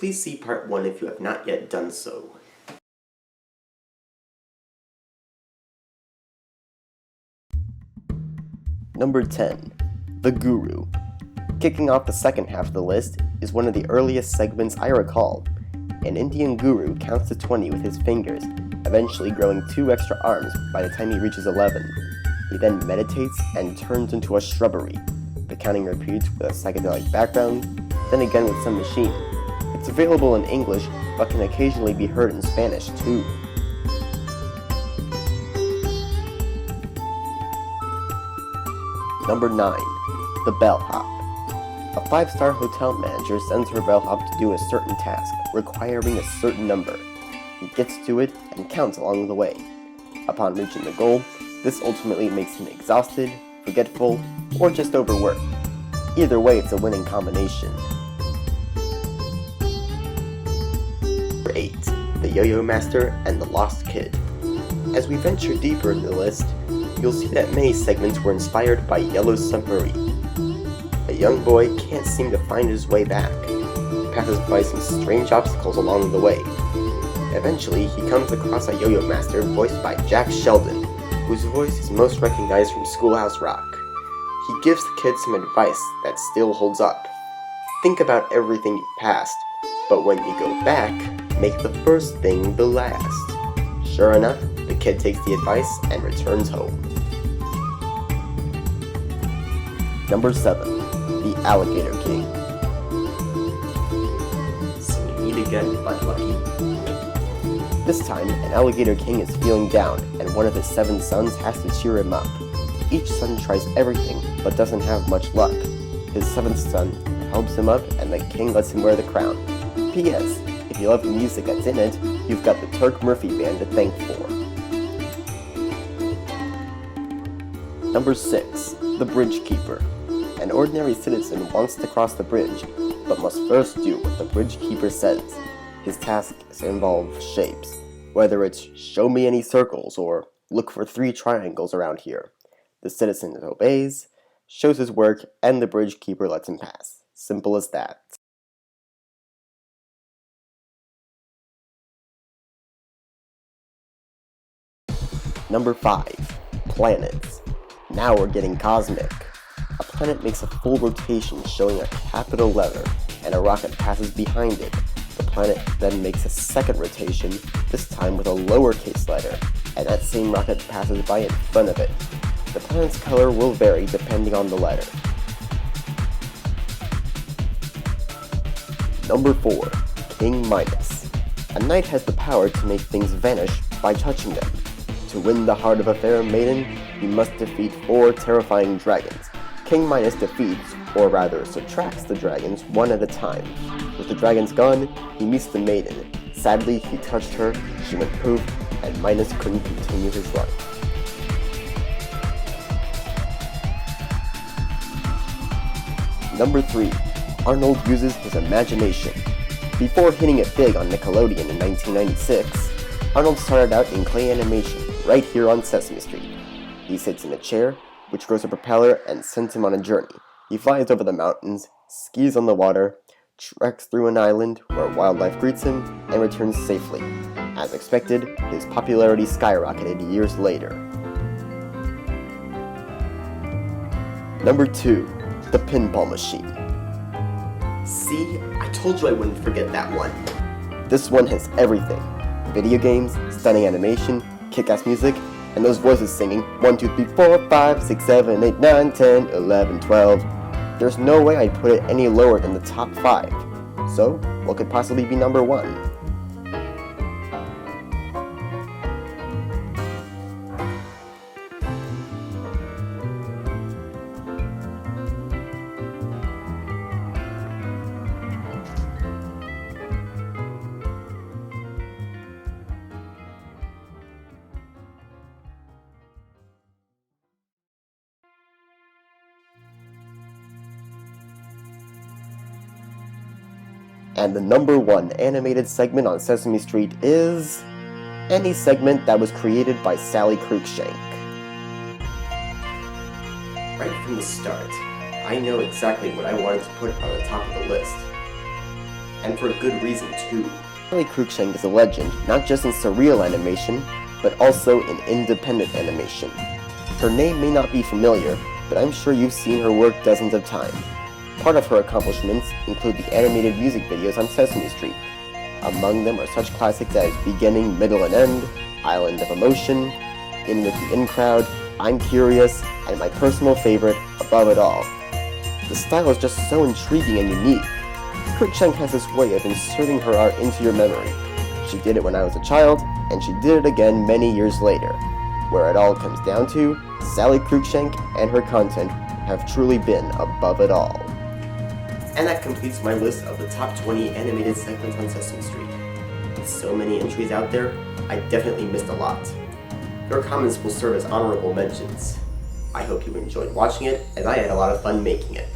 Please see part 1 if you have not yet done so. Number 10. The Guru. Kicking off the second half of the list is one of the earliest segments I recall. An Indian guru counts to 20 with his fingers, eventually growing 2 extra arms by the time he reaches 11. He then meditates and turns into a shrubbery. The counting repeats with a psychedelic background, then again with some machine. It's available in English, but can occasionally be heard in Spanish too. Number 9. The Bellhop. A 5-star hotel manager sends her bellhop to do a certain task, requiring a certain number. He gets to it and counts along the way. Upon reaching the goal, this ultimately makes him exhausted, forgetful, or just overworked. Either way, it's a winning combination. Number 8. The Yo-Yo Master and the Lost Kid. As we venture deeper into the list, you'll see that many segments were inspired by Yellow Submarine. A young boy can't seem to find his way back. He passes by some strange obstacles along the way. Eventually, he comes across a Yo-Yo Master voiced by Jack Sheldon, whose voice is most recognized from Schoolhouse Rock. He gives the kid some advice that still holds up. Think about everything you've passed, but when you go back, make the first thing the last. Sure enough, the kid takes the advice and returns home. Number 7. The Alligator King. So we meet again, but lucky. This time, an Alligator King is feeling down, and one of his 7 sons has to cheer him up. Each son tries everything, but doesn't have much luck. His 7th son helps him up, and the king lets him wear the crown. P.S. If you love the music that's in it, you've got the Turk Murphy Band to thank for. Number 6. The Bridge Keeper. An ordinary citizen wants to cross the bridge, but must first do what the bridge keeper says. His tasks involve shapes, whether it's show me any circles or look for 3 triangles around here. The citizen obeys, shows his work, and the bridge keeper lets him pass. Simple as that. Number 5. Planets. Now we're getting cosmic. A planet makes a full rotation showing a capital letter, and a rocket passes behind it. The planet then makes a second rotation, this time with a lowercase letter, and that same rocket passes by in front of it. The planet's color will vary depending on the letter. Number 4. King Midas. A knight has the power to make things vanish by touching them. To win the heart of a fair maiden, he must defeat 4 terrifying dragons. King Midas defeats, or rather subtracts the dragons one at a time. With the dragons gone, he meets the maiden. Sadly, he touched her, she went poof, and Midas couldn't continue his run. Number 3. Arnold uses his imagination. Before hitting it big on Nickelodeon in 1996, Arnold started out in clay animation, right here on Sesame Street. He sits in a chair, which grows a propeller and sends him on a journey. He flies over the mountains, skis on the water, treks through an island where wildlife greets him, and returns safely. As expected, his popularity skyrocketed years later. Number 2. The Pinball Machine. See, I told you I wouldn't forget that one. This one has everything. Video games, stunning animation, kick-ass music, and those voices singing 1, 2, 3, 4, 5, 6, 7, 8, 9, 10, 11, 12. There's no way I'd put it any lower than the top 5. So, what could possibly be number 1? And the number 1 animated segment on Sesame Street is any segment that was created by Sally Cruikshank. Right from the start, I know exactly what I wanted to put on the top of the list. and for good reason too. Sally Cruikshank is a legend, not just in surreal animation, but also in independent animation. Her name may not be familiar, but I'm sure you've seen her work dozens of times. Part of her accomplishments include the animated music videos on Sesame Street. Among them are such classics as Beginning, Middle, and End, Island of Emotion, In with the In Crowd, I'm Curious, and my personal favorite, Above It All. The style is just so intriguing and unique. Cruikshank has this way of inserting her art into your memory. She did it when I was a child, and she did it again many years later. Where it all comes down to, Sally Cruikshank and her content have truly been above it all. And that completes my list of the top 20 animated segments on Sesame Street. With so many entries out there, I definitely missed a lot. Your comments will serve as honorable mentions. I hope you enjoyed watching it, as I had a lot of fun making it.